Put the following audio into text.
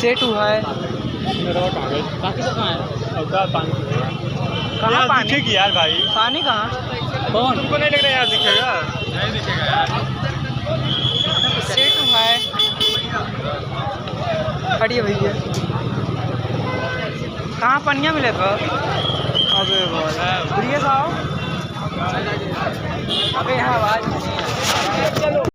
Set हुआ है। बाकी सब कहाँ है? कहाँ पानी दिखेगी यार भाई? पानी कहाँ? कौन? तुमको नहीं लग रहा यार दिखेगा? नहीं दिखेगा यार। सेट हुआ है। खड़ी है भैया। कहाँ पनिया मिले तो? अबे भाई साहब, अबे यहाँ आवाज़ नहीं है।